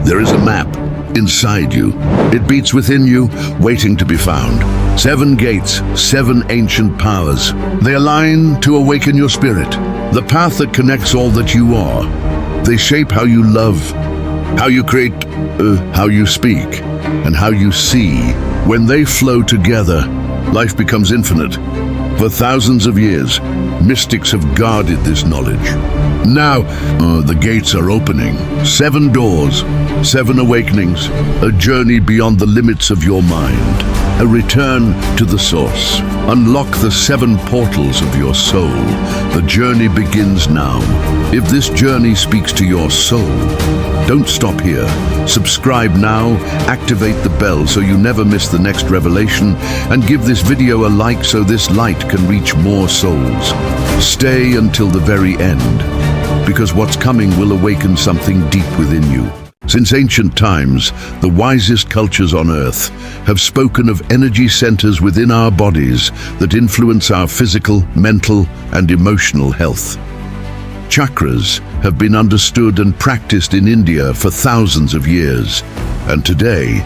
There is a map inside you. It beats within you, waiting to be found. 7 gates, 7 ancient powers. They align to awaken your spirit. The path that connects all that you are. They shape how you love, how you create, how you speak, and how you see. When they flow together, life becomes infinite. For thousands of years, mystics have guarded this knowledge. Now, the gates are opening. 7 doors, 7 awakenings, a journey beyond the limits of your mind, a return to the source. Unlock the 7 portals of your soul. The journey begins now. If this journey speaks to your soul, don't stop here. Subscribe now, activate the bell so you never miss the next revelation, and give this video a like so this light can reach more souls. Stay until the very end, because what's coming will awaken something deep within you. Since ancient times, the wisest cultures on Earth have spoken of energy centers within our bodies that influence our physical, mental, and emotional health. Chakras have been understood and practiced in India for thousands of years, and today,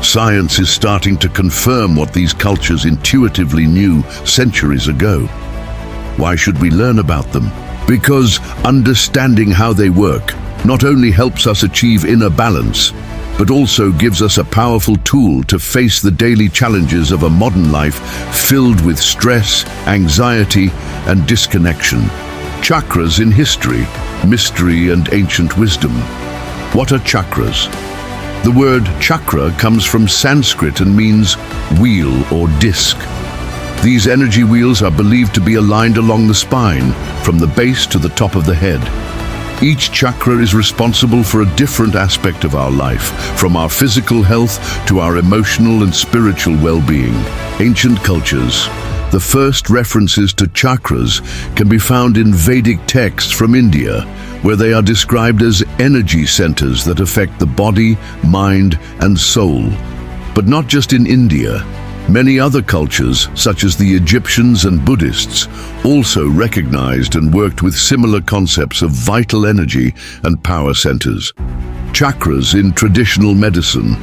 science is starting to confirm what these cultures intuitively knew centuries ago. Why should we learn about them? Because understanding how they work not only helps us achieve inner balance, but also gives us a powerful tool to face the daily challenges of a modern life filled with stress, anxiety, and disconnection. Chakras in history, mystery, and ancient wisdom. What are chakras? The word chakra comes from Sanskrit and means wheel or disc. These energy wheels are believed to be aligned along the spine, from the base to the top of the head. Each chakra is responsible for a different aspect of our life, from our physical health to our emotional and spiritual well-being. Ancient cultures. The first references to chakras can be found in Vedic texts from India, where they are described as energy centers that affect the body, mind, and soul. But not just in India. Many other cultures, such as the Egyptians and Buddhists, also recognized and worked with similar concepts of vital energy and power centers. Chakras in traditional medicine.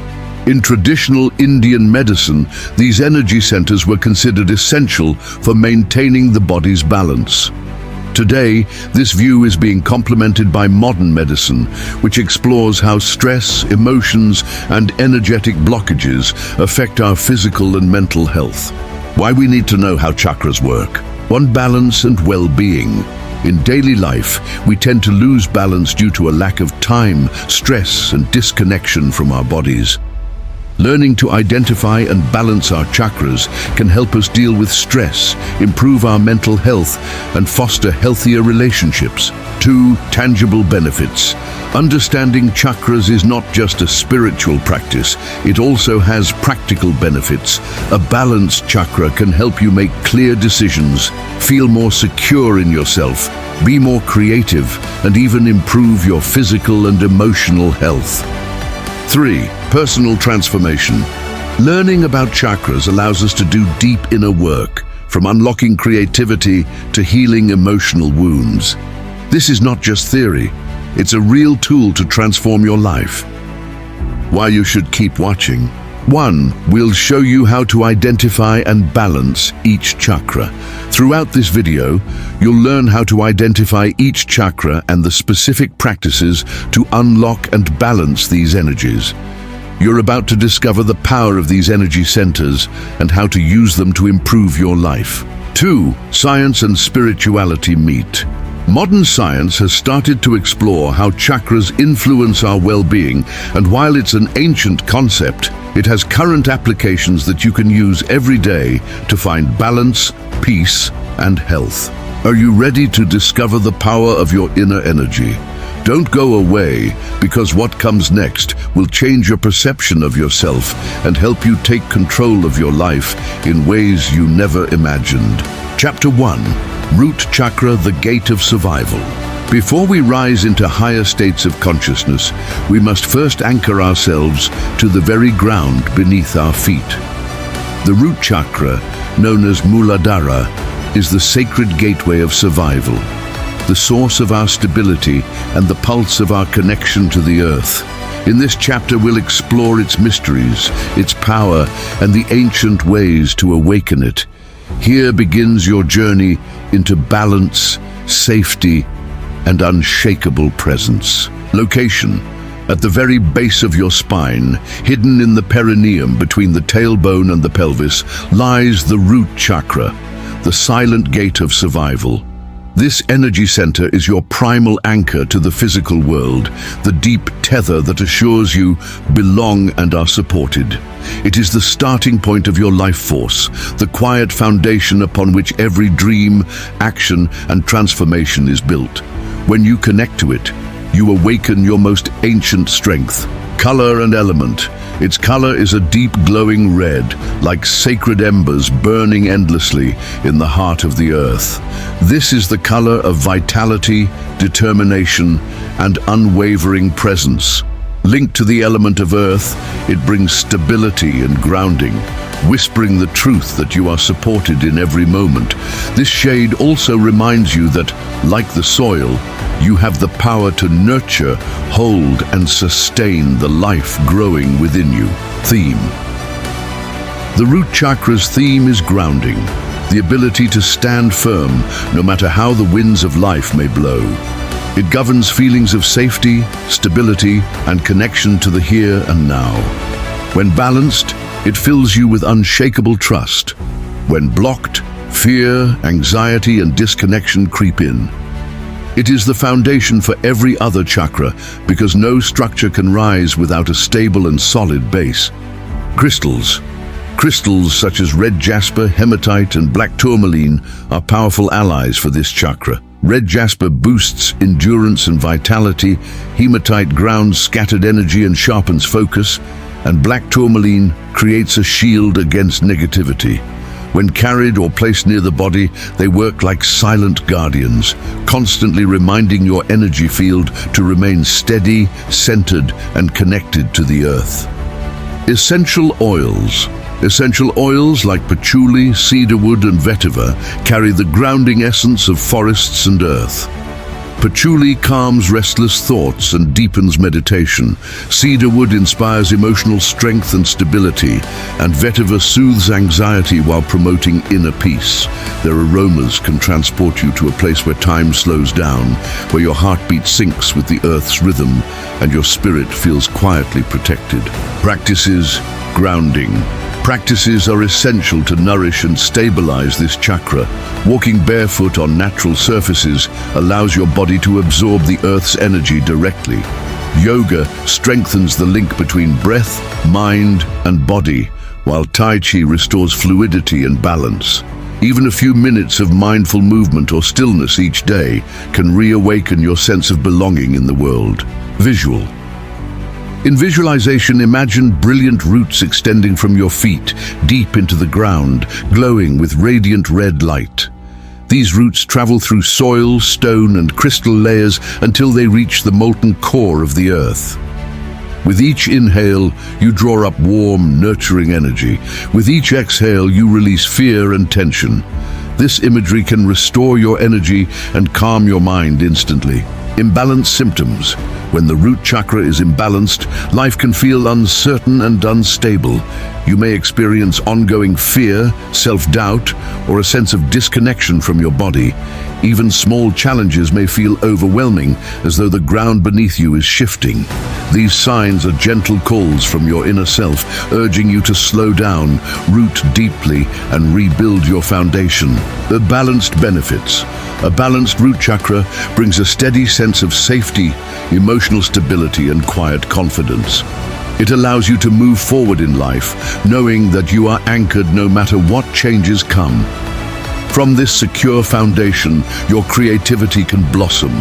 In traditional Indian medicine, these energy centers were considered essential for maintaining the body's balance. Today, this view is being complemented by modern medicine, which explores how stress, emotions, and energetic blockages affect our physical and mental health. Why we need to know how chakras work. 1. Balance and well-being. In daily life, we tend to lose balance due to a lack of time, stress, and disconnection from our bodies. Learning to identify and balance our chakras can help us deal with stress, improve our mental health, and foster healthier relationships. 2. Tangible benefits. Understanding chakras is not just a spiritual practice, it also has practical benefits. A balanced chakra can help you make clear decisions, feel more secure in yourself, be more creative, and even improve your physical and emotional health. 3. Personal transformation. Learning about chakras allows us to do deep inner work, from unlocking creativity to healing emotional wounds. This is not just theory, it's a real tool to transform your life. Why you should keep watching. 1. We'll show you how to identify and balance each chakra. Throughout this video, you'll learn how to identify each chakra and the specific practices to unlock and balance these energies. You're about to discover the power of these energy centers and how to use them to improve your life. 2. Science and spirituality meet. Modern science has started to explore how chakras influence our well-being, and while it's an ancient concept, it has current applications that you can use every day to find balance, peace, and health. Are you ready to discover the power of your inner energy? Don't go away, because what comes next will change your perception of yourself and help you take control of your life in ways you never imagined. Chapter 1. Root Chakra, the Gate of Survival. Before we rise into higher states of consciousness, we must first anchor ourselves to the very ground beneath our feet. The root chakra, known as Muladhara, is the sacred gateway of survival, the source of our stability and the pulse of our connection to the earth. In this chapter, we'll explore its mysteries, its power, and the ancient ways to awaken it. Here begins your journey into balance, safety, and unshakable presence. Location: at the very base of your spine, hidden in the perineum between the tailbone and the pelvis, lies the root chakra, the silent gate of survival. This energy center is your primal anchor to the physical world, the deep tether that assures you belong and are supported. It is the starting point of your life force, the quiet foundation upon which every dream, action, and transformation is built. When you connect to it, you awaken your most ancient strength. Color and element. Its color is a deep glowing red, like sacred embers burning endlessly in the heart of the earth. This is the color of vitality, determination, and unwavering presence. Linked to the element of earth, it brings stability and grounding, whispering the truth that you are supported in every moment. This shade also reminds you that, like the soil, you have the power to nurture, hold, and sustain the life growing within you. Theme. The root chakra's theme is grounding, the ability to stand firm no matter how the winds of life may blow. It governs feelings of safety, stability, and connection to the here and now. When balanced, it fills you with unshakable trust. When blocked, fear, anxiety, and disconnection creep in. It is the foundation for every other chakra because no structure can rise without a stable and solid base. Crystals. Crystals such as red jasper, hematite, and black tourmaline are powerful allies for this chakra. Red jasper boosts endurance and vitality, hematite grounds scattered energy and sharpens focus, and black tourmaline creates a shield against negativity. When carried or placed near the body, they work like silent guardians, constantly reminding your energy field to remain steady, centered, and connected to the earth. Essential oils. Essential oils like patchouli, cedarwood, and vetiver carry the grounding essence of forests and earth. Patchouli calms restless thoughts and deepens meditation. Cedarwood inspires emotional strength and stability, and vetiver soothes anxiety while promoting inner peace. Their aromas can transport you to a place where time slows down, where your heartbeat syncs with the earth's rhythm, and your spirit feels quietly protected. Practices: grounding. Practices are essential to nourish and stabilize this chakra. Walking barefoot on natural surfaces allows your body to absorb the earth's energy directly. Yoga strengthens the link between breath, mind, and body, while Tai Chi restores fluidity and balance. Even a few minutes of mindful movement or stillness each day can reawaken your sense of belonging in the world. Visual. In visualization, imagine brilliant roots extending from your feet deep into the ground, glowing with radiant red light. These roots travel through soil, stone, and crystal layers until they reach the molten core of the earth. With each inhale, you draw up warm, nurturing energy. With each exhale, you release fear and tension. This imagery can restore your energy and calm your mind instantly. Imbalanced symptoms. When the root chakra is imbalanced, life can feel uncertain and unstable. You may experience ongoing fear, self-doubt, or a sense of disconnection from your body. Even small challenges may feel overwhelming, as though the ground beneath you is shifting. These signs are gentle calls from your inner self, urging you to slow down, root deeply, and rebuild your foundation. The balanced benefits. A balanced root chakra brings a steady sense of safety, emotional stability, and quiet confidence. It allows you to move forward in life, knowing that you are anchored no matter what changes come. From this secure foundation, your creativity can blossom,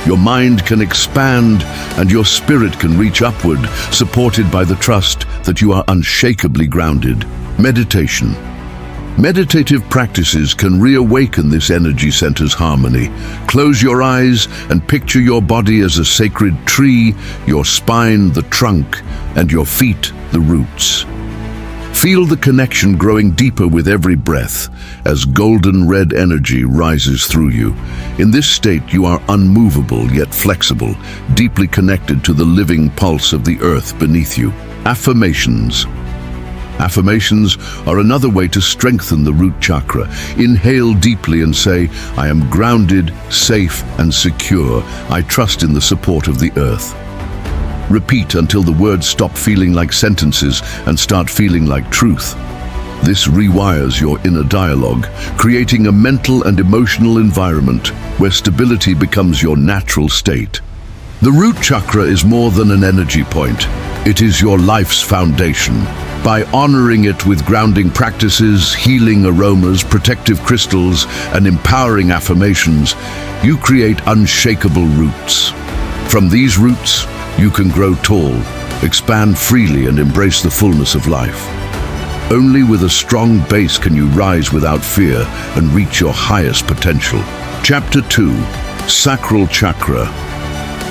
your mind can expand, and your spirit can reach upward, supported by the trust that you are unshakably grounded. Meditation. Meditative practices can reawaken this energy center's harmony. Close your eyes and picture your body as a sacred tree, your spine the trunk, and your feet the roots. Feel the connection growing deeper with every breath as golden red energy rises through you. In this state, you are unmovable yet flexible, deeply connected to the living pulse of the earth beneath you. Affirmations. Affirmations are another way to strengthen the root chakra. Inhale deeply and say, "I am grounded, safe, and secure. I trust in the support of the earth." Repeat until the words stop feeling like sentences and start feeling like truth. This rewires your inner dialogue, creating a mental and emotional environment where stability becomes your natural state. The root chakra is more than an energy point. It is your life's foundation. By honoring it with grounding practices, healing aromas, protective crystals, and empowering affirmations, you create unshakable roots. From these roots, you can grow tall, expand freely, and embrace the fullness of life. Only with a strong base can you rise without fear and reach your highest potential. Chapter 2. Sacral Chakra.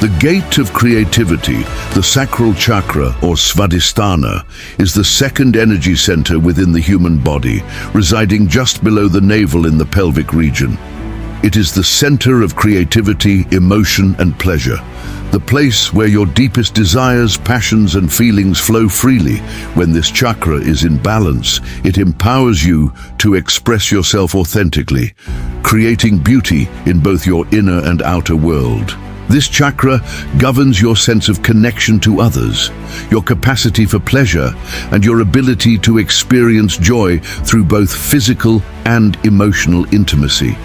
The gate of creativity, the sacral chakra, or svadhisthana, is the second energy center within the human body, residing just below the navel in the pelvic region. It is the center of creativity, emotion, and pleasure, the place where your deepest desires, passions, and feelings flow freely. When this chakra is in balance, it empowers you to express yourself authentically, creating beauty in both your inner and outer world. This chakra governs your sense of connection to others, your capacity for pleasure, and your ability to experience joy through both physical and emotional intimacy.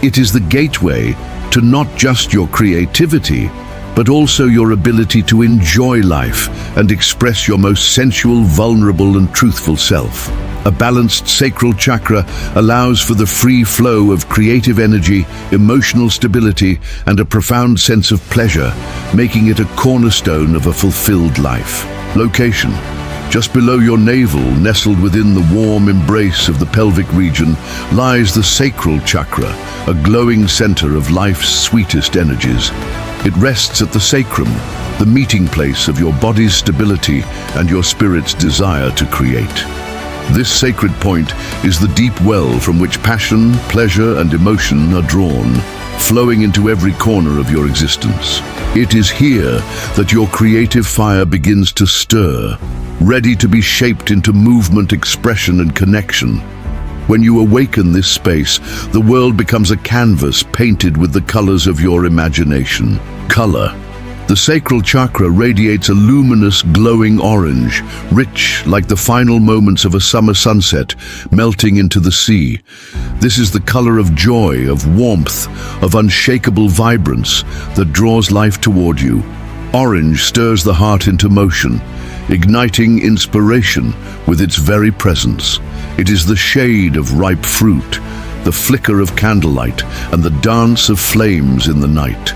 It is the gateway to not just your creativity, but also your ability to enjoy life and express your most sensual, vulnerable, and truthful self. A balanced sacral chakra allows for the free flow of creative energy, emotional stability, and a profound sense of pleasure, making it a cornerstone of a fulfilled life. Location. Just below your navel, nestled within the warm embrace of the pelvic region, lies the sacral chakra, a glowing center of life's sweetest energies. It rests at the sacrum, the meeting place of your body's stability and your spirit's desire to create. This sacred point is the deep well from which passion, pleasure, and emotion are drawn, flowing into every corner of your existence. It is here that your creative fire begins to stir, ready to be shaped into movement, expression, and connection. When you awaken this space, the world becomes a canvas painted with the colors of your imagination. Color. The sacral chakra radiates a luminous, glowing orange, rich like the final moments of a summer sunset, melting into the sea. This is the color of joy, of warmth, of unshakable vibrance that draws life toward you. Orange stirs the heart into motion, igniting inspiration with its very presence. It is the shade of ripe fruit, the flicker of candlelight, and the dance of flames in the night.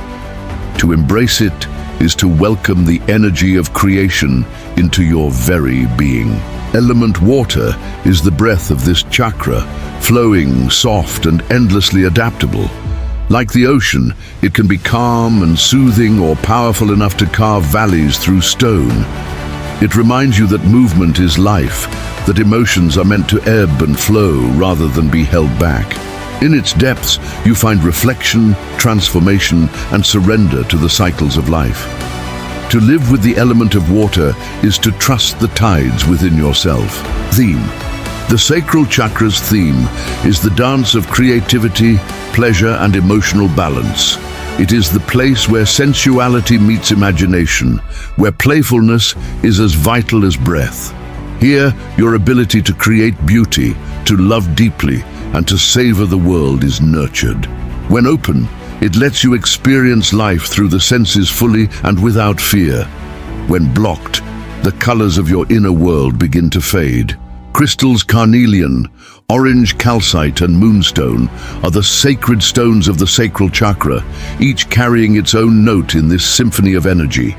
To embrace it is to welcome the energy of creation into your very being. Element water is the breath of this chakra, flowing, soft, and endlessly adaptable. Like the ocean, it can be calm and soothing or powerful enough to carve valleys through stone. It reminds you that movement is life, that emotions are meant to ebb and flow rather than be held back. In its depths, you find reflection, transformation, and surrender to the cycles of life. To live with the element of water is to trust the tides within yourself. Theme. The sacral chakra's theme is the dance of creativity, pleasure, and emotional balance. It is the place where sensuality meets imagination, where playfulness is as vital as breath. Here, your ability to create beauty, to love deeply, and to savor the world is nurtured. When open, it lets you experience life through the senses fully and without fear. When blocked, the colors of your inner world begin to fade. Crystals carnelian, orange calcite, and moonstone are the sacred stones of the sacral chakra, each carrying its own note in this symphony of energy.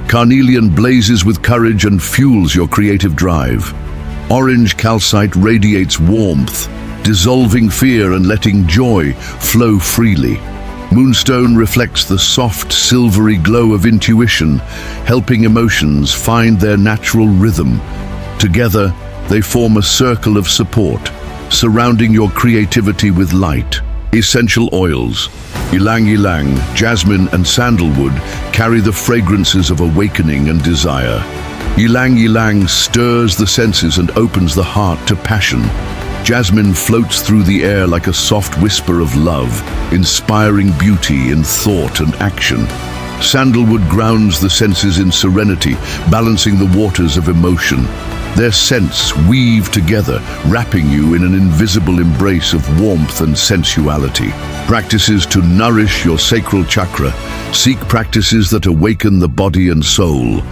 Carnelian blazes with courage and fuels your creative drive. Orange calcite radiates warmth, dissolving fear and letting joy flow freely. Moonstone reflects the soft, silvery glow of intuition, helping emotions find their natural rhythm. Together, They form a circle of support, surrounding your creativity with light. Essential oils, ylang ylang, jasmine and sandalwood carry the fragrances of awakening and desire. Ylang ylang stirs the senses and opens the heart to passion. Jasmine floats through the air like a soft whisper of love, inspiring beauty in thought and action. Sandalwood grounds the senses in serenity, balancing the waters of emotion. Their scents weave together, wrapping you in an invisible embrace of warmth and sensuality. Practices to nourish your sacral chakra. Seek practices that awaken the body and soul.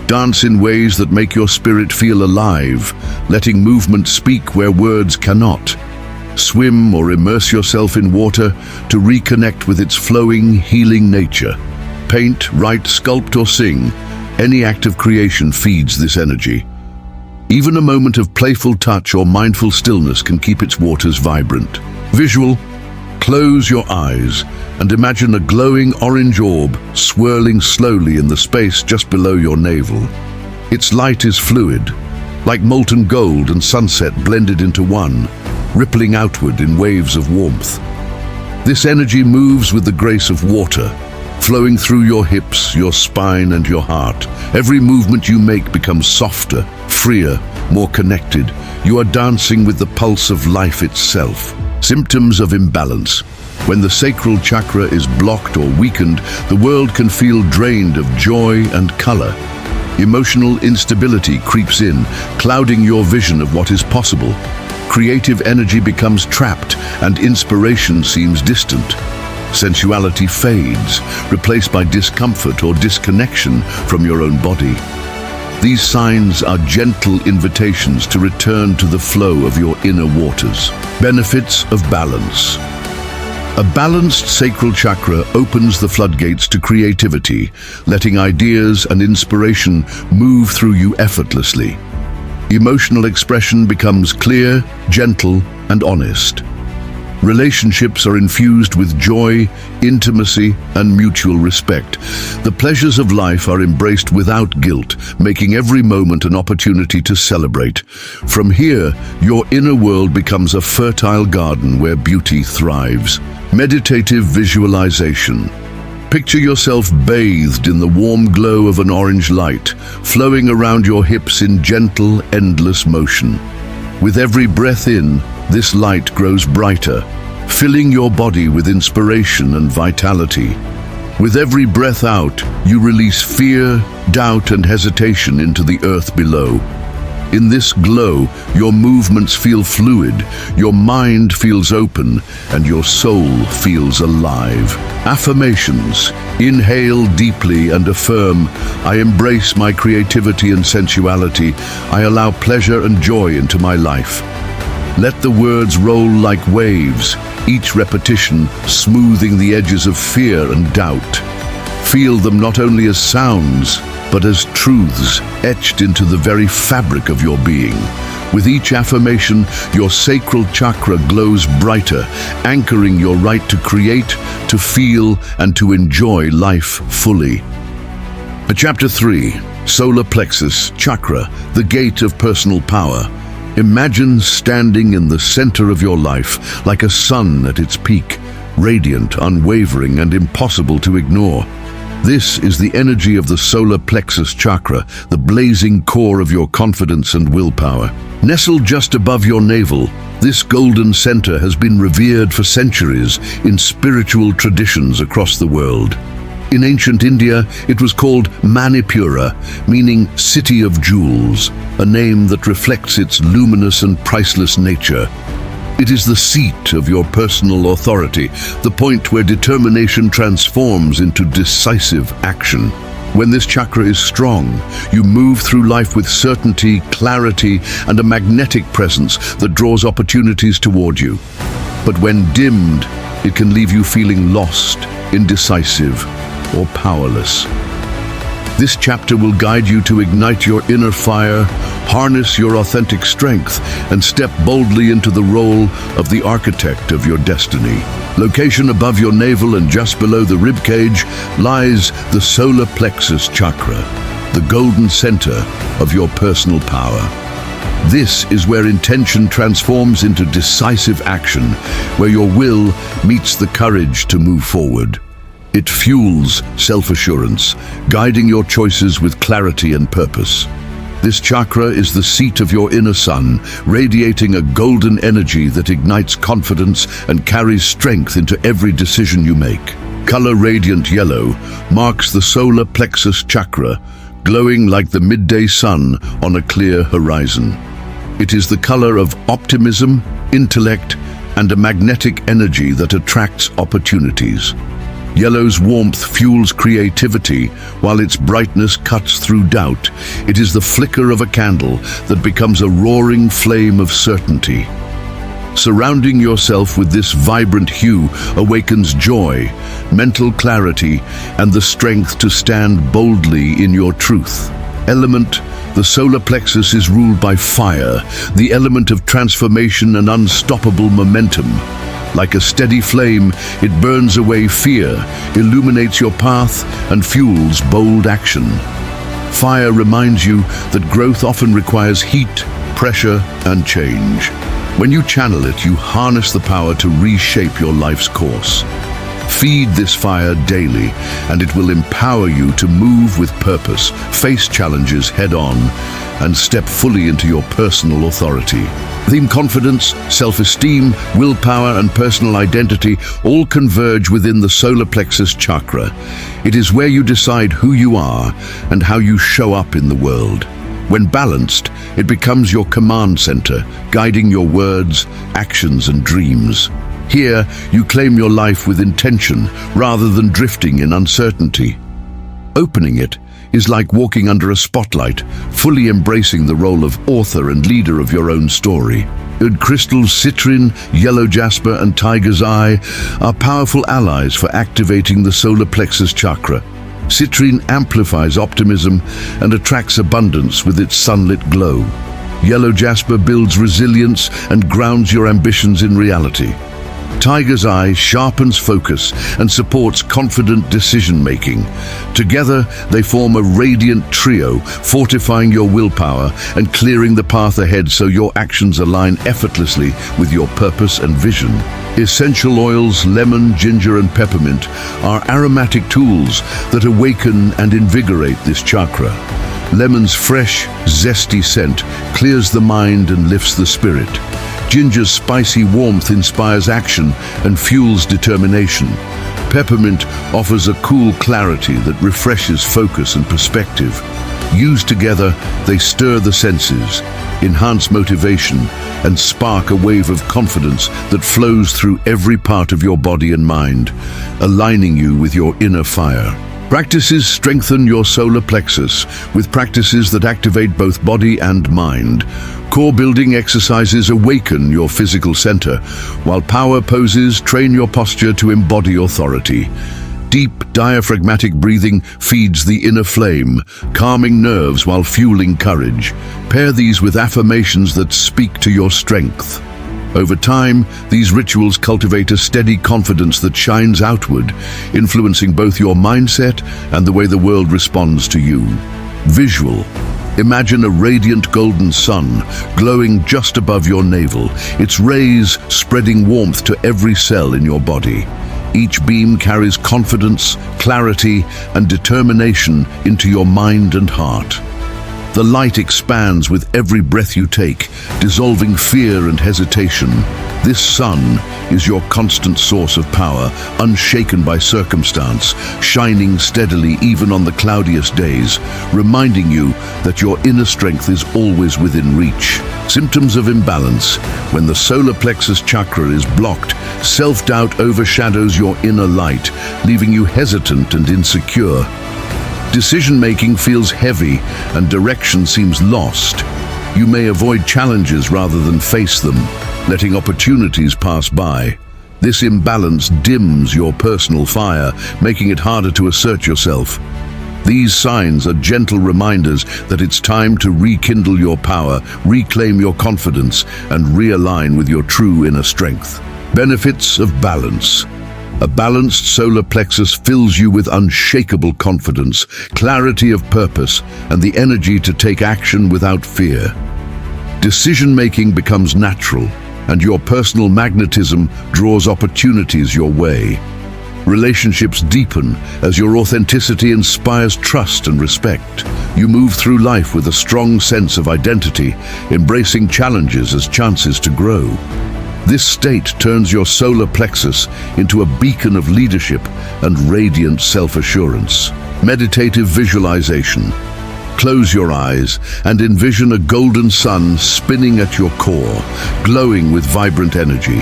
Dance in ways that make your spirit feel alive, letting movement speak where words cannot. Swim or immerse yourself in water to reconnect with its flowing, healing nature. Paint, write, sculpt or sing. Any act of creation feeds this energy. Even a moment of playful touch or mindful stillness can keep its waters vibrant. Visual. Close your eyes and imagine a glowing orange orb swirling slowly in the space just below your navel. Its light is fluid, like molten gold and sunset blended into one, rippling outward in waves of warmth. This energy moves with the grace of water, flowing through your hips, your spine and your heart. Every movement you make becomes softer, freer, more connected. You are dancing with the pulse of life itself. Symptoms of imbalance. When the sacral chakra is blocked or weakened, the world can feel drained of joy and color. Emotional instability creeps in, clouding your vision of what is possible. Creative energy becomes trapped and inspiration seems distant. Sensuality fades, replaced by discomfort or disconnection from your own body. These signs are gentle invitations to return to the flow of your inner waters. Benefits of balance. A balanced sacral chakra opens the floodgates to creativity, letting ideas and inspiration move through you effortlessly. Emotional expression becomes clear, gentle, and honest. Relationships are infused with joy, intimacy, and mutual respect. The pleasures of life are embraced without guilt, making every moment an opportunity to celebrate. From here, your inner world becomes a fertile garden where beauty thrives. Meditative visualization. Picture yourself bathed in the warm glow of an orange light, flowing around your hips in gentle, endless motion. With every breath in, this light grows brighter, filling your body with inspiration and vitality. With every breath out, you release fear, doubt, and hesitation into the earth below. In this glow, your movements feel fluid, your mind feels open, and your soul feels alive. Affirmations. Inhale deeply and affirm, I embrace my creativity and sensuality. I allow pleasure and joy into my life. Let the words roll like waves, each repetition smoothing the edges of fear and doubt. Feel them not only as sounds, but as truths etched into the very fabric of your being. With each affirmation, your sacral chakra glows brighter, anchoring your right to create, to feel, and to enjoy life fully. Chapter 3. Solar Plexus Chakra, the gate of personal power. Imagine standing in the center of your life, like a sun at its peak, radiant, unwavering, and impossible to ignore. This is the energy of the solar plexus chakra, the blazing core of your confidence and willpower. Nestled just above your navel, this golden center has been revered for centuries in spiritual traditions across the world. In ancient India, it was called Manipura, meaning city of jewels, a name that reflects its luminous and priceless nature. It is the seat of your personal authority, the point where determination transforms into decisive action. When this chakra is strong, you move through life with certainty, clarity, and a magnetic presence that draws opportunities toward you. But when dimmed, it can leave you feeling lost, indecisive, or powerless. This chapter will guide you to ignite your inner fire, harness your authentic strength, and step boldly into the role of the architect of your destiny. Location above your navel and just below the ribcage lies the solar plexus chakra, the golden center of your personal power. This is where intention transforms into decisive action, where your will meets the courage to move forward. It fuels self-assurance, guiding your choices with clarity and purpose. This chakra is the seat of your inner sun, radiating a golden energy that ignites confidence and carries strength into every decision you make. Color radiant yellow marks the solar plexus chakra, glowing like the midday sun on a clear horizon. It is the color of optimism, intellect, and a magnetic energy that attracts opportunities. Yellow's warmth fuels creativity, while its brightness cuts through doubt. It is the flicker of a candle that becomes a roaring flame of certainty. Surrounding yourself with this vibrant hue awakens joy, mental clarity, and the strength to stand boldly in your truth. Element: the solar plexus is ruled by fire, the element of transformation and unstoppable momentum. Like a steady flame, it burns away fear, illuminates your path, and fuels bold action. Fire reminds you that growth often requires heat, pressure, and change. When you channel it, you harness the power to reshape your life's course. Feed this fire daily, and it will empower you to move with purpose, face challenges head-on, and step fully into your personal authority. Theme: confidence, self-esteem, willpower, and personal identity all converge within the solar plexus chakra. It is where you decide who you are and how you show up in the world. When balanced, it becomes your command center, guiding your words, actions, and dreams. Here, you claim your life with intention rather than drifting in uncertainty. Opening it is like walking under a spotlight, fully embracing the role of author and leader of your own story. Wood crystals, citrine, yellow jasper, and tiger's eye are powerful allies for activating the solar plexus chakra. Citrine amplifies optimism and attracts abundance with its sunlit glow. Yellow jasper builds resilience and grounds your ambitions in reality. Tiger's eye sharpens focus and supports confident decision-making. Together, they form a radiant trio, fortifying your willpower and clearing the path ahead so your actions align effortlessly with your purpose and vision. Essential oils, lemon, ginger, and peppermint are aromatic tools that awaken and invigorate this chakra. Lemon's fresh, zesty scent clears the mind and lifts the spirit. Ginger's spicy warmth inspires action and fuels determination. Peppermint offers a cool clarity that refreshes focus and perspective. Used together, they stir the senses, enhance motivation, and spark a wave of confidence that flows through every part of your body and mind, aligning you with your inner fire. Practices strengthen your solar plexus with practices that activate both body and mind. Core building exercises awaken your physical center, while power poses train your posture to embody authority. Deep diaphragmatic breathing feeds the inner flame, calming nerves while fueling courage. Pair these with affirmations that speak to your strength. Over time, these rituals cultivate a steady confidence that shines outward, influencing both your mindset and the way the world responds to you. Visual. Imagine a radiant golden sun glowing just above your navel, its rays spreading warmth to every cell in your body. Each beam carries confidence, clarity, and determination into your mind and heart. The light expands with every breath you take, dissolving fear and hesitation. This sun is your constant source of power, unshaken by circumstance, shining steadily even on the cloudiest days, reminding you that your inner strength is always within reach. Symptoms of imbalance. When the solar plexus chakra is blocked, self-doubt overshadows your inner light, leaving you hesitant and insecure. Decision-making feels heavy and direction seems lost. You may avoid challenges rather than face them, letting opportunities pass by. This imbalance dims your personal fire, making it harder to assert yourself. These signs are gentle reminders that it's time to rekindle your power, reclaim your confidence, and realign with your true inner strength. Benefits of balance. A balanced solar plexus fills you with unshakable confidence, clarity of purpose, and the energy to take action without fear. Decision-making becomes natural, and your personal magnetism draws opportunities your way. Relationships deepen as your authenticity inspires trust and respect. You move through life with a strong sense of identity, embracing challenges as chances to grow. This state turns your solar plexus into a beacon of leadership and radiant self-assurance. Meditative visualization. Close your eyes and envision a golden sun spinning at your core, glowing with vibrant energy.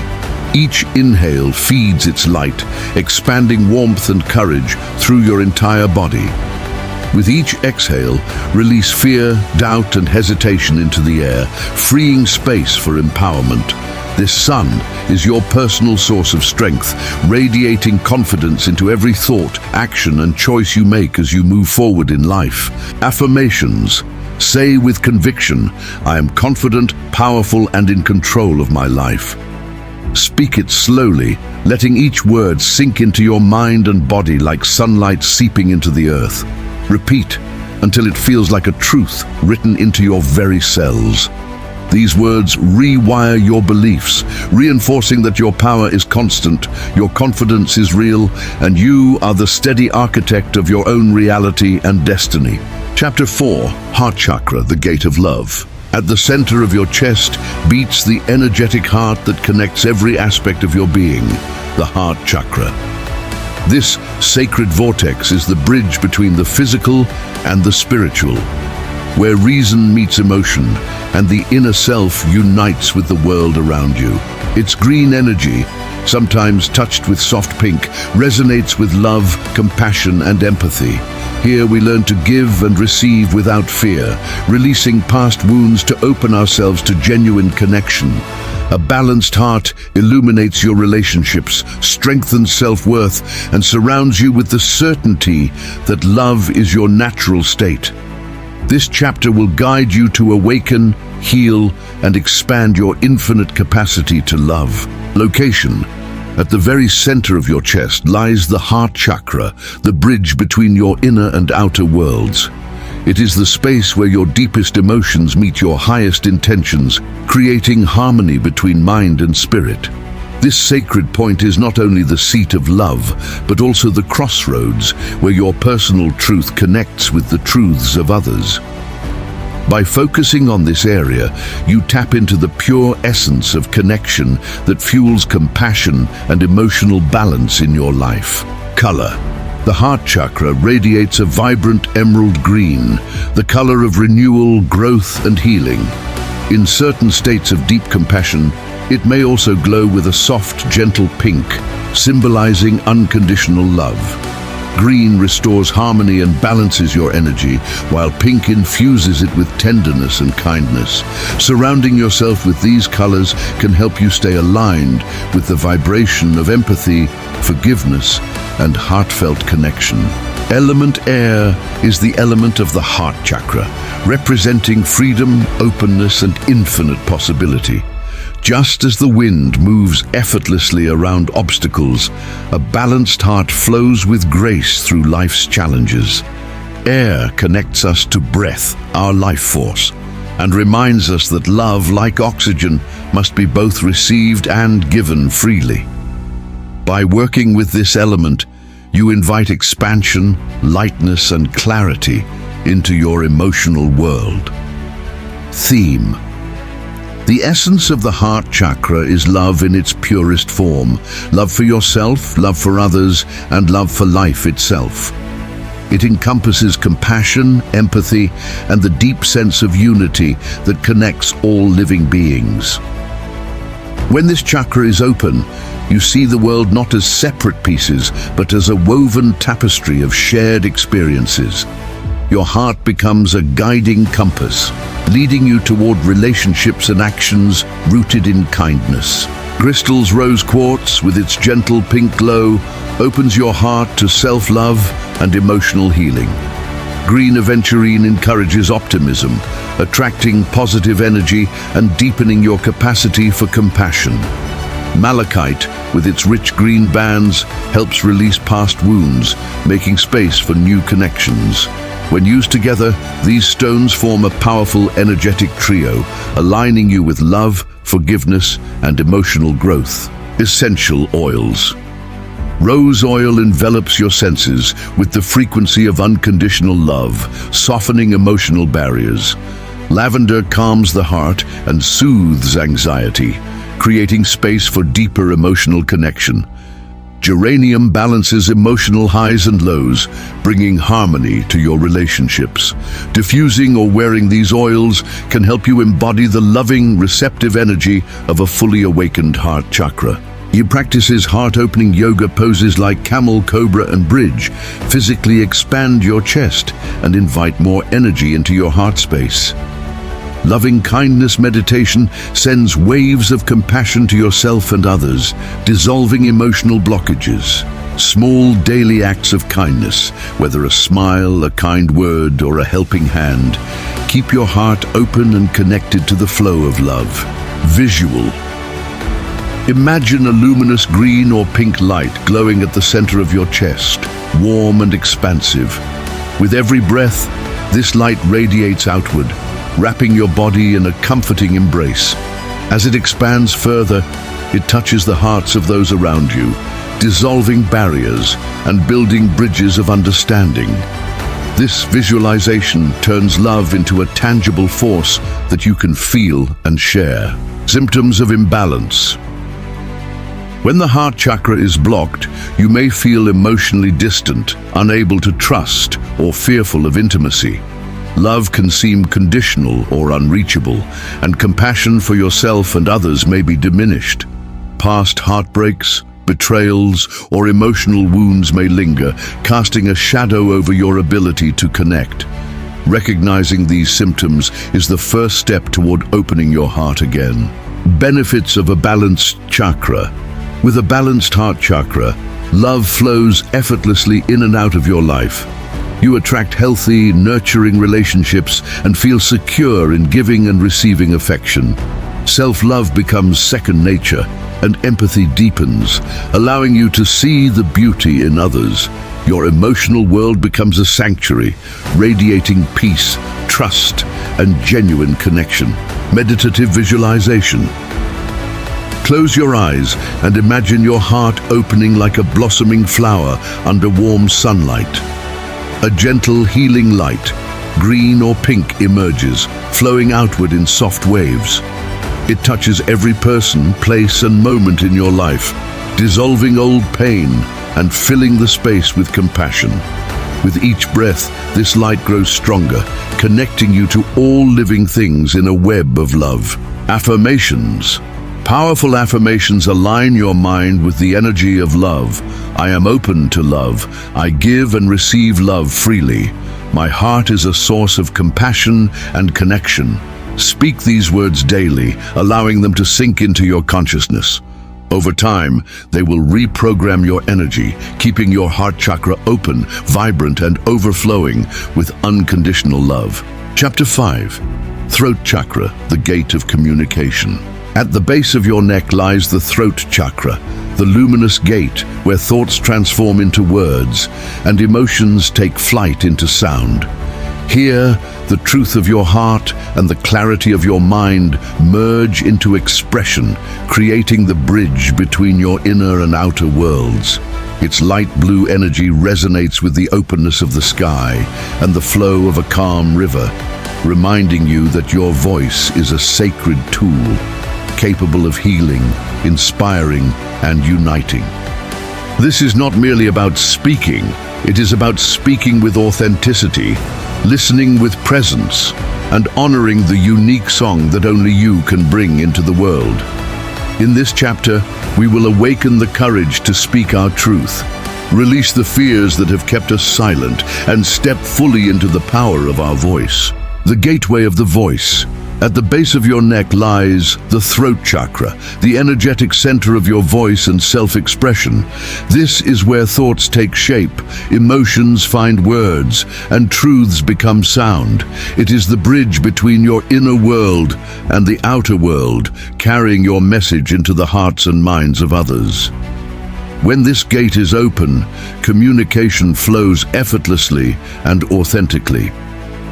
Each inhale feeds its light, expanding warmth and courage through your entire body. With each exhale, release fear, doubt, and hesitation into the air, freeing space for empowerment. This sun is your personal source of strength, radiating confidence into every thought, action, and choice you make as you move forward in life. Affirmations. Say with conviction, I am confident, powerful, and in control of my life. Speak it slowly, letting each word sink into your mind and body like sunlight seeping into the earth. Repeat until it feels like a truth written into your very cells. These words rewire your beliefs, reinforcing that your power is constant, your confidence is real, and you are the steady architect of your own reality and destiny. Chapter 4, Heart Chakra, the Gate of Love. At the center of your chest beats the energetic heart that connects every aspect of your being, the Heart Chakra. This sacred vortex is the bridge between the physical and the spiritual, where reason meets emotion and the inner self unites with the world around you. Its green energy, sometimes touched with soft pink, resonates with love, compassion, and empathy. Here we learn to give and receive without fear, releasing past wounds to open ourselves to genuine connection. A balanced heart illuminates your relationships, strengthens self-worth, and surrounds you with the certainty that love is your natural state. This chapter will guide you to awaken, heal, and expand your infinite capacity to love. Location. At the very center of your chest lies the Heart Chakra, the bridge between your inner and outer worlds. It is the space where your deepest emotions meet your highest intentions, creating harmony between mind and spirit. This sacred point is not only the seat of love, but also the crossroads where your personal truth connects with the truths of others. By focusing on this area, you tap into the pure essence of connection that fuels compassion and emotional balance in your life. Color. The Heart Chakra radiates a vibrant emerald green, the color of renewal, growth, and healing. In certain states of deep compassion, it may also glow with a soft, gentle pink, symbolizing unconditional love. Green restores harmony and balances your energy, while pink infuses it with tenderness and kindness. Surrounding yourself with these colors can help you stay aligned with the vibration of empathy, forgiveness, and heartfelt connection. Element Air is the element of the Heart Chakra, representing freedom, openness, and infinite possibility. Just as the wind moves effortlessly around obstacles, a balanced heart flows with grace through life's challenges. Air connects us to breath, our life force, and reminds us that love, like oxygen, must be both received and given freely. By working with this element, you invite expansion, lightness, and clarity into your emotional world. Theme. The essence of the Heart Chakra is love in its purest form. Love for yourself, love for others, and love for life itself. It encompasses compassion, empathy, and the deep sense of unity that connects all living beings. When this chakra is open, you see the world not as separate pieces, but as a woven tapestry of shared experiences. Your heart becomes a guiding compass, leading you toward relationships and actions rooted in kindness. Crystal's rose quartz, with its gentle pink glow, opens your heart to self-love and emotional healing. Green aventurine encourages optimism, attracting positive energy and deepening your capacity for compassion. Malachite, with its rich green bands, helps release past wounds, making space for new connections. When used together, these stones form a powerful energetic trio, aligning you with love, forgiveness, and emotional growth. Essential oils. Rose oil envelops your senses with the frequency of unconditional love, softening emotional barriers. Lavender calms the heart and soothes anxiety, creating space for deeper emotional connection. Geranium balances emotional highs and lows, bringing harmony to your relationships. Diffusing or wearing these oils can help you embody the loving, receptive energy of a fully awakened heart chakra. You practice heart-opening yoga poses like camel, cobra, and bridge. Physically expand your chest and invite more energy into your heart space. Loving kindness meditation sends waves of compassion to yourself and others, dissolving emotional blockages. Small daily acts of kindness, whether a smile, a kind word, or a helping hand, keep your heart open and connected to the flow of love. Visual. Imagine a luminous green or pink light glowing at the center of your chest, warm and expansive. With every breath, this light radiates outward, wrapping your body in a comforting embrace. As it expands further, it touches the hearts of those around you, dissolving barriers and building bridges of understanding. This visualization turns love into a tangible force that you can feel and share. Symptoms of imbalance. When the heart chakra is blocked, you may feel emotionally distant, unable to trust, or fearful of intimacy. Love can seem conditional or unreachable, and compassion for yourself and others may be diminished. Past heartbreaks, betrayals, or emotional wounds may linger, casting a shadow over your ability to connect. Recognizing these symptoms is the first step toward opening your heart again. Benefits of a balanced chakra. With a balanced heart chakra, love flows effortlessly in and out of your life. You attract healthy, nurturing relationships and feel secure in giving and receiving affection. Self-love becomes second nature, and empathy deepens, allowing you to see the beauty in others. Your emotional world becomes a sanctuary, radiating peace, trust, and genuine connection. Meditative visualization. Close your eyes and imagine your heart opening like a blossoming flower under warm sunlight. A gentle, healing light, green or pink, emerges, flowing outward in soft waves. It touches every person, place, and moment in your life, dissolving old pain and filling the space with compassion. With each breath, this light grows stronger, connecting you to all living things in a web of love. Affirmations. Powerful affirmations align your mind with the energy of love. I am open to love. I give and receive love freely. My heart is a source of compassion and connection. Speak these words daily, allowing them to sink into your consciousness. Over time, they will reprogram your energy, keeping your heart chakra open, vibrant, and overflowing with unconditional love. Chapter 5. Throat chakra, the gate of communication. At the base of your neck lies the throat chakra, the luminous gate where thoughts transform into words and emotions take flight into sound. Here, the truth of your heart and the clarity of your mind merge into expression, creating the bridge between your inner and outer worlds. Its light blue energy resonates with the openness of the sky and the flow of a calm river, reminding you that your voice is a sacred tool, capable of healing, inspiring, and uniting. This is not merely about speaking, it is about speaking with authenticity, listening with presence, and honoring the unique song that only you can bring into the world. In this chapter, we will awaken the courage to speak our truth, release the fears that have kept us silent, and step fully into the power of our voice. The gateway of the voice. At the base of your neck lies the throat chakra, the energetic center of your voice and self-expression. This is where thoughts take shape, emotions find words, and truths become sound. It is the bridge between your inner world and the outer world, carrying your message into the hearts and minds of others. When this gate is open, communication flows effortlessly and authentically.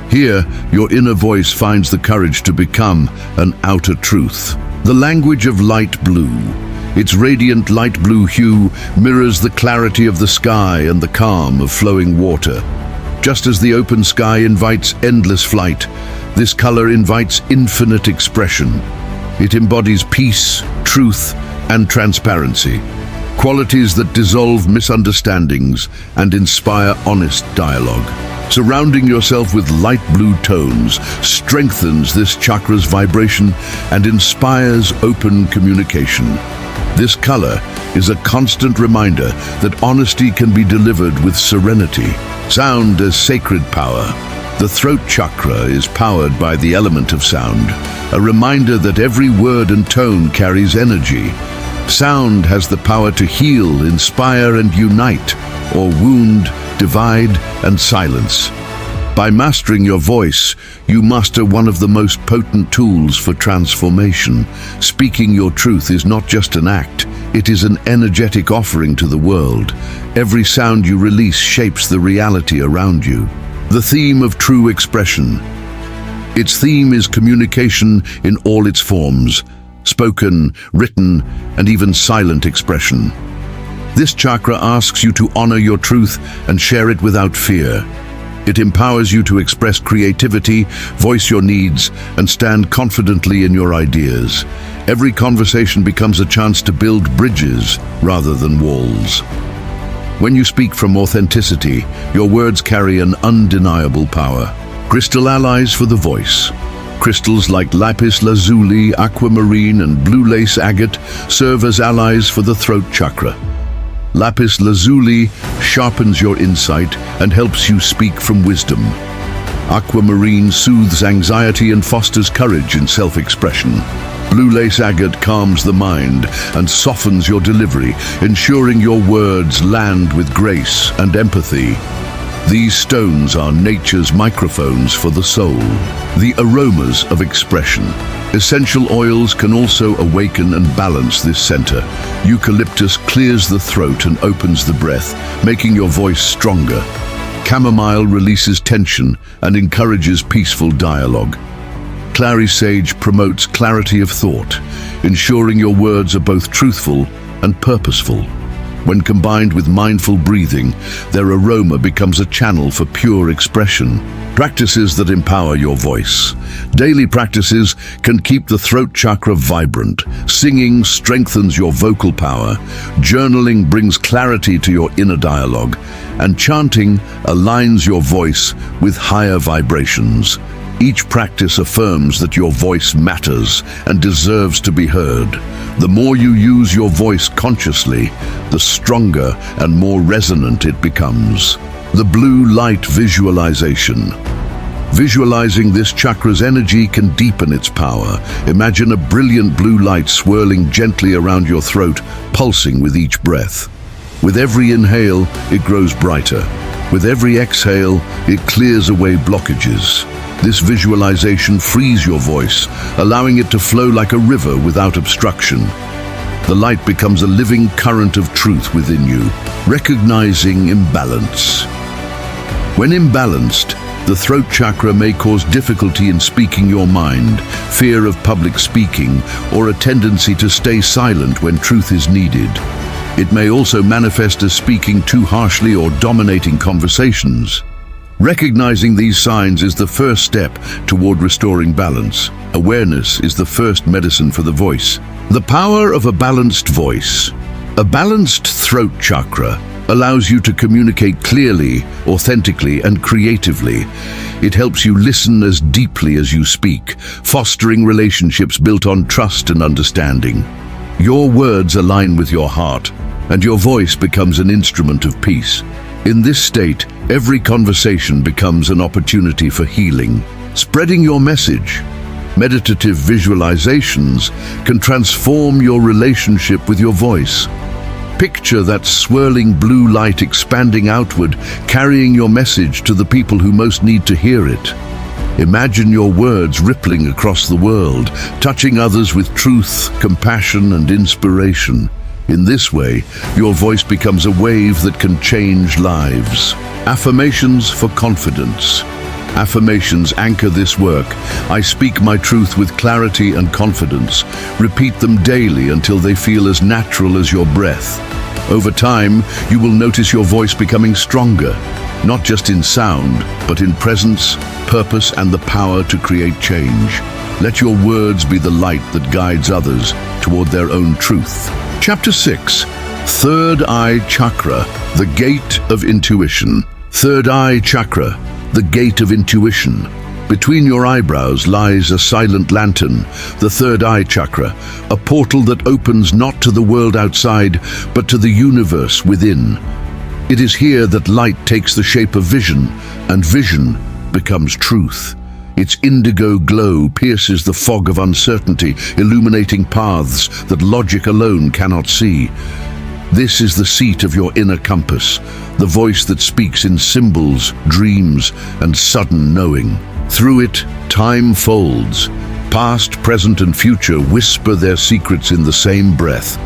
Here, your inner voice finds the courage to become an outer truth. The language of light blue. Its radiant light blue hue mirrors the clarity of the sky and the calm of flowing water. Just as the open sky invites endless flight, this color invites infinite expression. It embodies peace, truth, and transparency, qualities that dissolve misunderstandings and inspire honest dialogue. Surrounding yourself with light blue tones strengthens this chakra's vibration and inspires open communication. This color is a constant reminder that honesty can be delivered with serenity. Sound as sacred power. The throat chakra is powered by the element of sound, a reminder that every word and tone carries energy. Sound has the power to heal, inspire, and unite, or wound, divide, and silence. By mastering your voice, you master one of the most potent tools for transformation. Speaking your truth is not just an act, it is an energetic offering to the world. Every sound you release shapes the reality around you. The theme of true expression. Its theme is communication in all its forms, spoken, written, and even silent expression. This chakra asks you to honor your truth and share it without fear. It empowers you to express creativity, voice your needs, and stand confidently in your ideas. Every conversation becomes a chance to build bridges rather than walls. When you speak from authenticity, your words carry an undeniable power. Crystal allies for the voice. Crystals like lapis lazuli, aquamarine, and blue lace agate serve as allies for the throat chakra. Lapis lazuli sharpens your insight and helps you speak from wisdom. Aquamarine soothes anxiety and fosters courage in self-expression. Blue lace agate calms the mind and softens your delivery, ensuring your words land with grace and empathy. These stones are nature's microphones for the soul. The aromas of expression. Essential oils can also awaken and balance this center. Eucalyptus clears the throat and opens the breath, making your voice stronger. Chamomile releases tension and encourages peaceful dialogue. Clary sage promotes clarity of thought, ensuring your words are both truthful and purposeful. When combined with mindful breathing, their aroma becomes a channel for pure expression. Practices that empower your voice. Daily practices can keep the throat chakra vibrant. Singing strengthens your vocal power. Journaling brings clarity to your inner dialogue. And chanting aligns your voice with higher vibrations. Each practice affirms that your voice matters and deserves to be heard. The more you use your voice consciously, the stronger and more resonant it becomes. The blue light visualization. Visualizing this chakra's energy can deepen its power. Imagine a brilliant blue light swirling gently around your throat, pulsing with each breath. With every inhale, it grows brighter. With every exhale, it clears away blockages. This visualization frees your voice, allowing it to flow like a river without obstruction. The light becomes a living current of truth within you, recognizing imbalance. When imbalanced, the throat chakra may cause difficulty in speaking your mind, fear of public speaking, or a tendency to stay silent when truth is needed. It may also manifest as speaking too harshly or dominating conversations. Recognizing these signs is the first step toward restoring balance. Awareness is the first medicine for the voice. The power of a balanced voice. A balanced throat chakra allows you to communicate clearly, authentically, and creatively. It helps you listen as deeply as you speak, fostering relationships built on trust and understanding. Your words align with your heart, and your voice becomes an instrument of peace. In this state, every conversation becomes an opportunity for healing. Spreading your message. Meditative visualizations can transform your relationship with your voice. Picture that swirling blue light expanding outward, carrying your message to the people who most need to hear it. Imagine your words rippling across the world, touching others with truth, compassion, and inspiration. In this way, your voice becomes a wave that can change lives. Affirmations for confidence. Affirmations anchor this work. I speak my truth with clarity and confidence. Repeat them daily until they feel as natural as your breath. Over time, you will notice your voice becoming stronger, not just in sound, but in presence, purpose, and the power to create change. Let your words be the light that guides others toward their own truth. Chapter 6. Third Eye Chakra, the Gate of Intuition. Third Eye Chakra, the Gate of Intuition. Between your eyebrows lies a silent lantern, the third eye chakra, a portal that opens not to the world outside, but to the universe within. It is here that light takes the shape of vision, and vision becomes truth. Its indigo glow pierces the fog of uncertainty, illuminating paths that logic alone cannot see. This is the seat of your inner compass, the voice that speaks in symbols, dreams, and sudden knowing. Through it, time folds. Past, present, and future whisper their secrets in the same breath.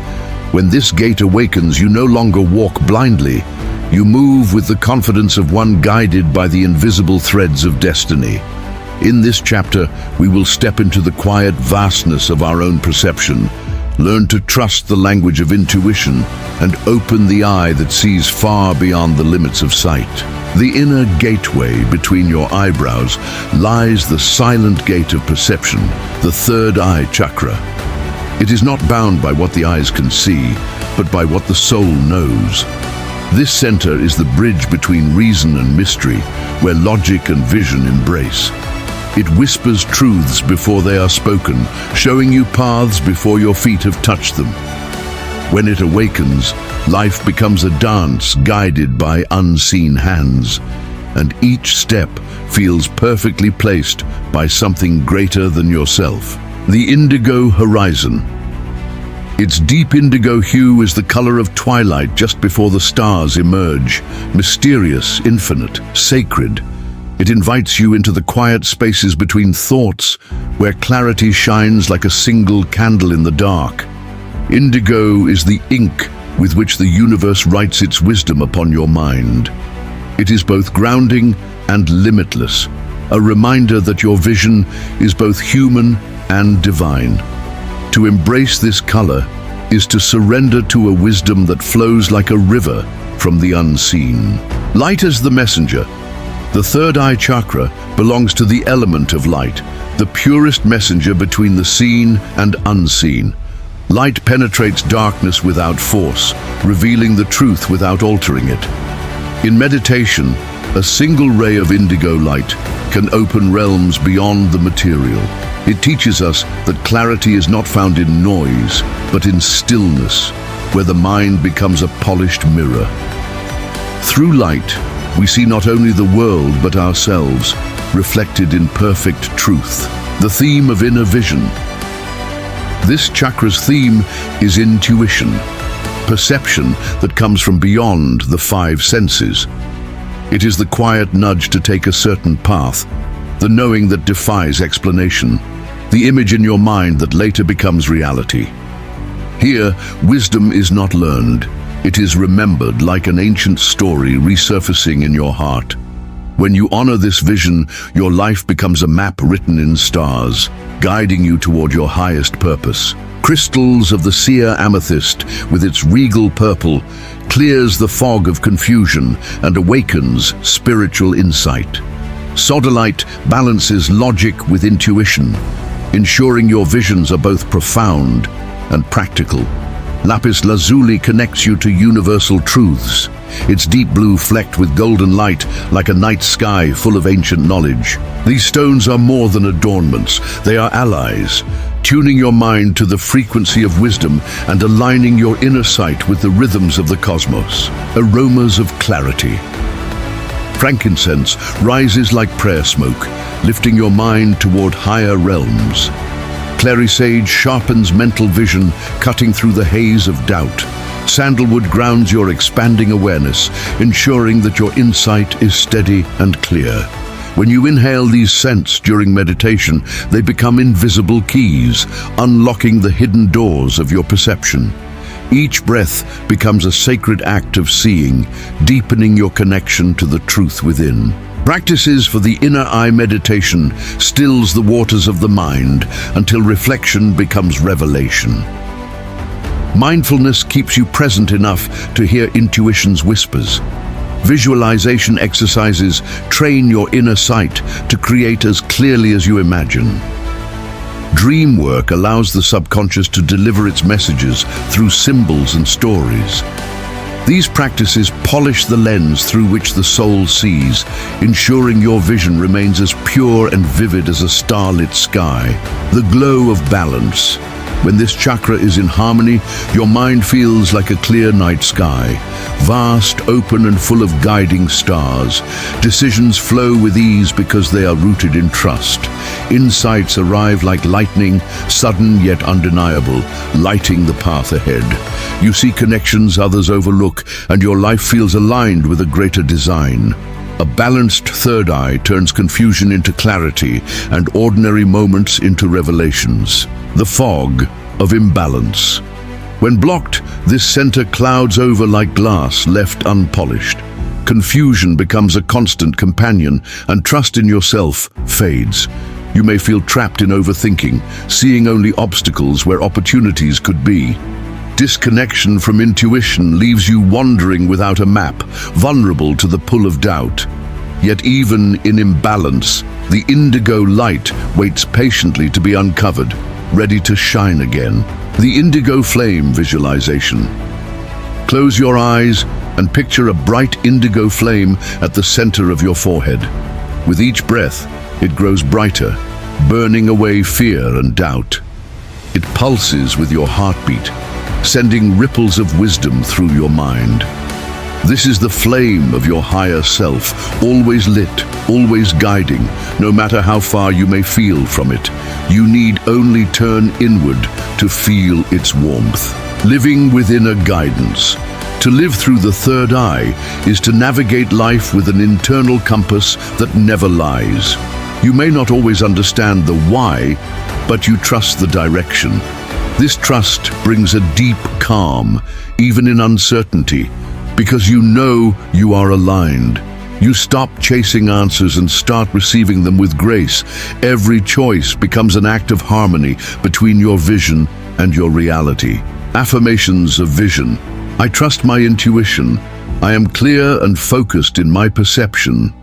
When this gate awakens, you no longer walk blindly. You move with the confidence of one guided by the invisible threads of destiny. In this chapter, we will step into the quiet vastness of our own perception, learn to trust the language of intuition, and open the eye that sees far beyond the limits of sight. The inner gateway between your eyebrows lies the silent gate of perception, the third eye chakra. It is not bound by what the eyes can see, but by what the soul knows. This center is the bridge between reason and mystery, where logic and vision embrace. It whispers truths before they are spoken, showing you paths before your feet have touched them. When it awakens, life becomes a dance guided by unseen hands, and each step feels perfectly placed by something greater than yourself. The indigo horizon. Its deep indigo hue is the color of twilight just before the stars emerge, mysterious, infinite, sacred. It invites you into the quiet spaces between thoughts, where clarity shines like a single candle in the dark. Indigo is the ink with which the universe writes its wisdom upon your mind. It is both grounding and limitless, a reminder that your vision is both human and divine. To embrace this color is to surrender to a wisdom that flows like a river from the unseen. Light as the messenger. The third eye chakra belongs to the element of light, the purest messenger between the seen and unseen. Light penetrates darkness without force, revealing the truth without altering it. In meditation, a single ray of indigo light can open realms beyond the material. It teaches us that clarity is not found in noise, but in stillness, where the mind becomes a polished mirror. Through light, we see not only the world but ourselves, reflected in perfect truth. The theme of inner vision. This chakra's theme is intuition, perception that comes from beyond the five senses. It is the quiet nudge to take a certain path, the knowing that defies explanation, the image in your mind that later becomes reality. Here, wisdom is not learned. It is remembered like an ancient story resurfacing in your heart. When you honor this vision, your life becomes a map written in stars, guiding you toward your highest purpose. Crystals of the seer amethyst, with its regal purple, clears the fog of confusion and awakens spiritual insight. Sodalite balances logic with intuition, ensuring your visions are both profound and practical. Lapis lazuli connects you to universal truths, its deep blue flecked with golden light like a night sky full of ancient knowledge. These stones are more than adornments, they are allies, tuning your mind to the frequency of wisdom and aligning your inner sight with the rhythms of the cosmos. Aromas of clarity. Frankincense rises like prayer smoke, lifting your mind toward higher realms. Clary sage sharpens mental vision, cutting through the haze of doubt. Sandalwood grounds your expanding awareness, ensuring that your insight is steady and clear. When you inhale these scents during meditation, they become invisible keys, unlocking the hidden doors of your perception. Each breath becomes a sacred act of seeing, deepening your connection to the truth within. Practices for the inner eye meditation stills the waters of the mind until reflection becomes revelation. Mindfulness keeps you present enough to hear intuition's whispers. Visualization exercises train your inner sight to create as clearly as you imagine. Dream work allows the subconscious to deliver its messages through symbols and stories. These practices polish the lens through which the soul sees, ensuring your vision remains as pure and vivid as a starlit sky. The glow of balance. When this chakra is in harmony, your mind feels like a clear night sky, vast, open and full of guiding stars. Decisions flow with ease because they are rooted in trust. Insights arrive like lightning, sudden yet undeniable, lighting the path ahead. You see connections others overlook, and your life feels aligned with a greater design. A balanced third eye turns confusion into clarity and ordinary moments into revelations. The fog of imbalance. When blocked, this center clouds over like glass left unpolished. Confusion becomes a constant companion, and trust in yourself fades. You may feel trapped in overthinking, seeing only obstacles where opportunities could be. Disconnection from intuition leaves you wandering without a map, vulnerable to the pull of doubt. Yet even in imbalance, the indigo light waits patiently to be uncovered, ready to shine again. The indigo flame visualization. Close your eyes and picture a bright indigo flame at the center of your forehead. With each breath, it grows brighter, burning away fear and doubt. It pulses with your heartbeat, sending ripples of wisdom through your mind. This is the flame of your higher self, always lit, always guiding, no matter how far you may feel from it. You need only turn inward to feel its warmth. Living within a guidance. To live through the third eye is to navigate life with an internal compass that never lies. You may not always understand the why, but you trust the direction. This trust brings a deep calm, even in uncertainty, because you know you are aligned. You stop chasing answers and start receiving them with grace. Every choice becomes an act of harmony between your vision and your reality. Affirmations of vision. I trust my intuition. I am clear and focused in my perception.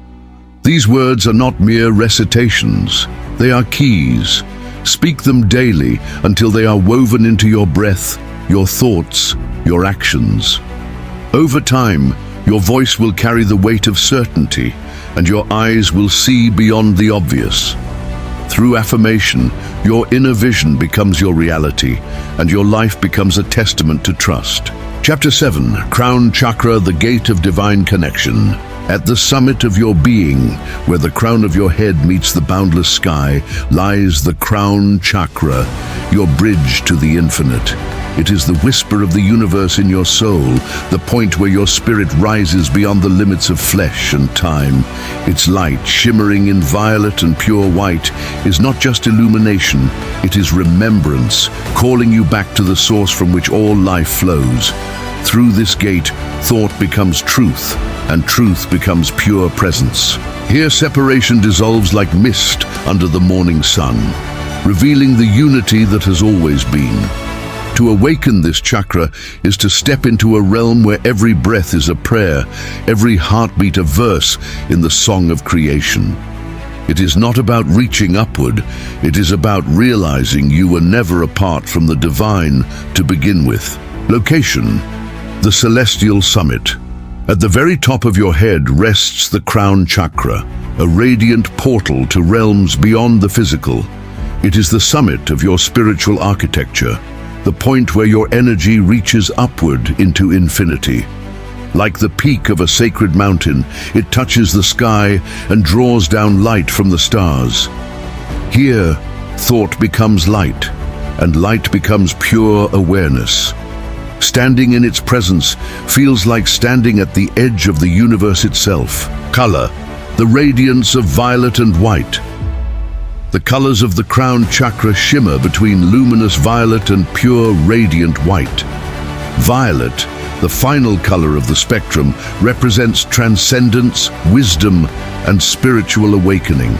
These words are not mere recitations. They are keys. Speak them daily until they are woven into your breath, your thoughts, your actions. Over time, your voice will carry the weight of certainty, and your eyes will see beyond the obvious. Through affirmation, your inner vision becomes your reality, and your life becomes a testament to trust. Chapter 7, Crown Chakra, the Gate of Divine Connection. At the summit of your being, where the crown of your head meets the boundless sky, lies the Crown Chakra, your bridge to the infinite. It is the whisper of the universe in your soul, the point where your spirit rises beyond the limits of flesh and time. Its light, shimmering in violet and pure white, is not just illumination, it is remembrance, calling you back to the source from which all life flows. Through this gate, thought becomes truth, and truth becomes pure presence. Here separation dissolves like mist under the morning sun, revealing the unity that has always been. To awaken this chakra is to step into a realm where every breath is a prayer, every heartbeat a verse in the song of creation. It is not about reaching upward, it is about realizing you were never apart from the divine to begin with. Location: the celestial summit. At the very top of your head rests the Crown Chakra, a radiant portal to realms beyond the physical. It is the summit of your spiritual architecture, the point where your energy reaches upward into infinity. Like the peak of a sacred mountain, it touches the sky and draws down light from the stars. Here, thought becomes light, and light becomes pure awareness. Standing in its presence feels like standing at the edge of the universe itself. Color: the radiance of violet and white. The colors of the Crown Chakra shimmer between luminous violet and pure radiant white. Violet, the final color of the spectrum, represents transcendence, wisdom, and spiritual awakening.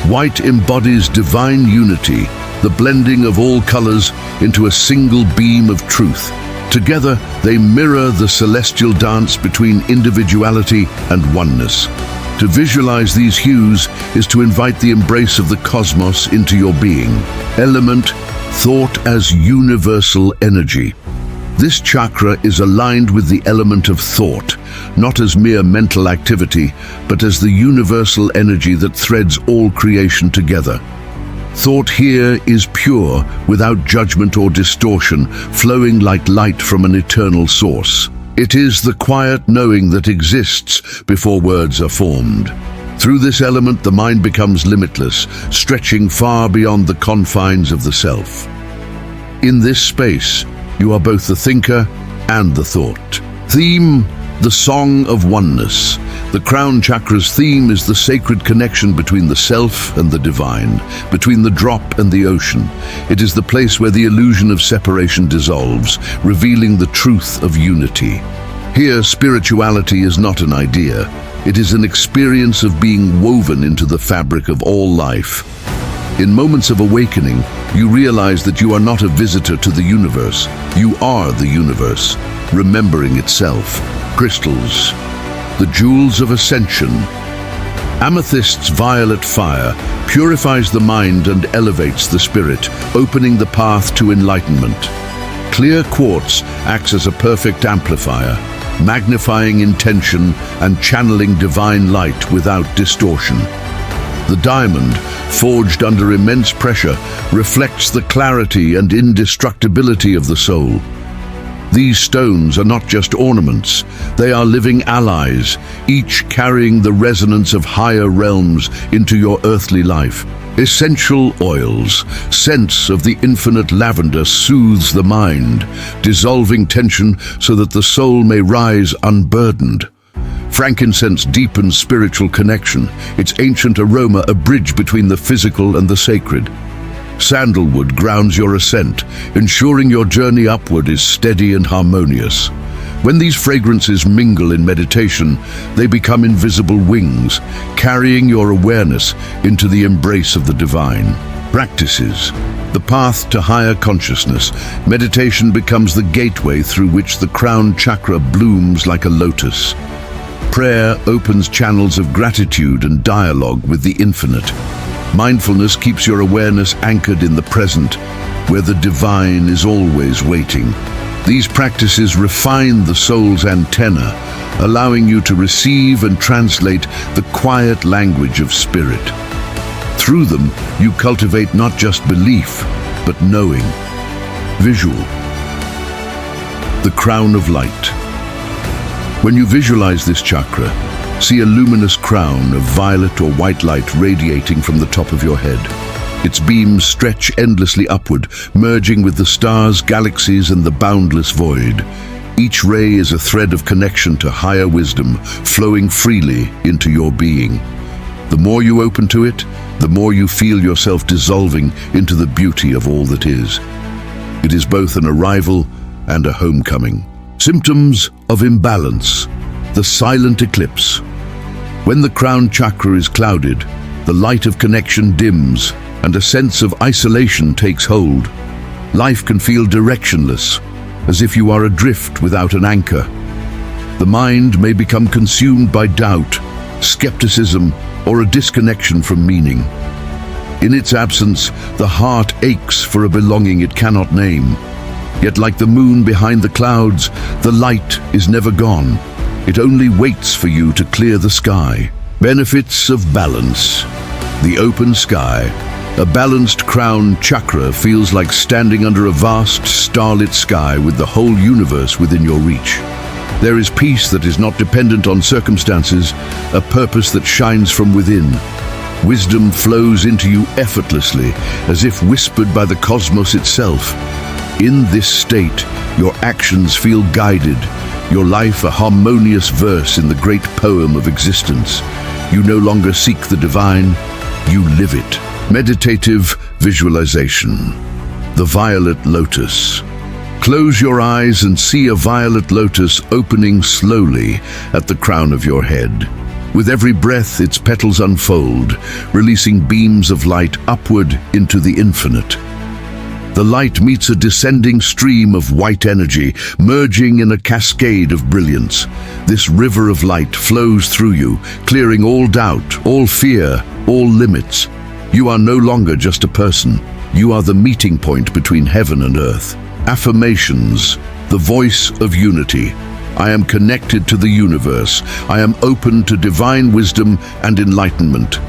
White embodies divine unity, the blending of all colors into a single beam of truth. Together, they mirror the celestial dance between individuality and oneness. To visualize these hues is to invite the embrace of the cosmos into your being. Element, thought as universal energy. This chakra is aligned with the element of thought, not as mere mental activity, but as the universal energy that threads all creation together. Thought here is pure, without judgment or distortion, flowing like light from an eternal source. It is the quiet knowing that exists before words are formed. Through this element, the mind becomes limitless, stretching far beyond the confines of the self. In this space, you are both the thinker and the thought. Theme: the Song of Oneness. The crown chakra's theme is the sacred connection between the self and the divine, between the drop and the ocean. It is the place where the illusion of separation dissolves, revealing the truth of unity. Here, spirituality is not an idea. It is an experience of being woven into the fabric of all life. In moments of awakening, you realize that you are not a visitor to the universe. You are the universe, remembering itself. Crystals, the jewels of ascension. Amethyst's violet fire purifies the mind and elevates the spirit, opening the path to enlightenment. Clear quartz acts as a perfect amplifier, magnifying intention and channeling divine light without distortion. The diamond, forged under immense pressure, reflects the clarity and indestructibility of the soul. These stones are not just ornaments, they are living allies, each carrying the resonance of higher realms into your earthly life. Essential oils, scents of the infinite lavender soothes the mind, dissolving tension so that the soul may rise unburdened. Frankincense deepens spiritual connection, its ancient aroma a bridge between the physical and the sacred. Sandalwood grounds your ascent, ensuring your journey upward is steady and harmonious. When these fragrances mingle in meditation, they become invisible wings, carrying your awareness into the embrace of the divine. Practices: the path to higher consciousness. Meditation becomes the gateway through which the crown chakra blooms like a lotus. Prayer opens channels of gratitude and dialogue with the infinite. Mindfulness keeps your awareness anchored in the present, where the divine is always waiting. These practices refine the soul's antenna, allowing you to receive and translate the quiet language of spirit. Through them, you cultivate not just belief, but knowing. Visual: the crown of light. When you visualize this chakra, see a luminous crown of violet or white light radiating from the top of your head. Its beams stretch endlessly upward, merging with the stars, galaxies, and the boundless void. Each ray is a thread of connection to higher wisdom, flowing freely into your being. The more you open to it, the more you feel yourself dissolving into the beauty of all that is. It is both an arrival and a homecoming. Symptoms of imbalance: the silent eclipse. When the crown chakra is clouded, the light of connection dims and a sense of isolation takes hold. Life can feel directionless, as if you are adrift without an anchor. The mind may become consumed by doubt, skepticism, or a disconnection from meaning. In its absence, the heart aches for a belonging it cannot name. Yet like the moon behind the clouds, the light is never gone. It only waits for you to clear the sky. Benefits of balance: the open sky. A balanced crown chakra feels like standing under a vast starlit sky with the whole universe within your reach. There is peace that is not dependent on circumstances, a purpose that shines from within. Wisdom flows into you effortlessly, as if whispered by the cosmos itself. In this state, your actions feel guided, your life a harmonious verse in the great poem of existence. You no longer seek the divine, you live it. Meditative visualization: the violet lotus. Close your eyes and see a violet lotus opening slowly at the crown of your head. With every breath, its petals unfold, releasing beams of light upward into the infinite. The light meets a descending stream of white energy, merging in a cascade of brilliance. This river of light flows through you, clearing all doubt, all fear, all limits. You are no longer just a person. You are the meeting point between heaven and earth. Affirmations, the voice of unity. I am connected to the universe. I am open to divine wisdom and enlightenment.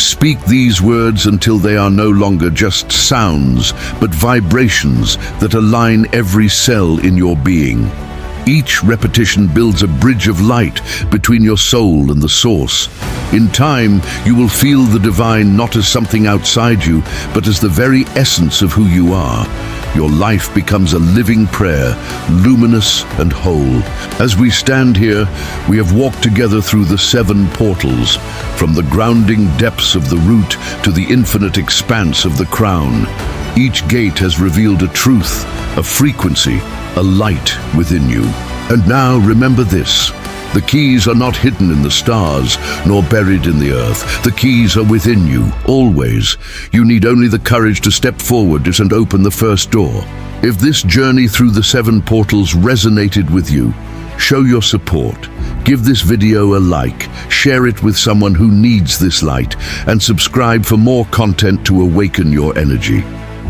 Speak these words until they are no longer just sounds, but vibrations that align every cell in your being. Each repetition builds a bridge of light between your soul and the source. In time, you will feel the divine not as something outside you, but as the very essence of who you are. Your life becomes a living prayer, luminous and whole. As we stand here, we have walked together through the 7 portals, from the grounding depths of the root to the infinite expanse of the crown. Each gate has revealed a truth, a frequency, a light within you. And now remember this. The keys are not hidden in the stars, nor buried in the earth. The keys are within you, always. You need only the courage to step forward and open the first door. If this journey through the 7 portals resonated with you, show your support. Give this video a like, share it with someone who needs this light, and subscribe for more content to awaken your energy.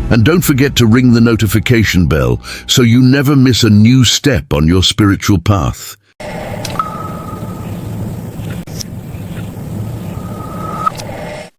And don't forget to ring the notification bell so you never miss a new step on your spiritual path.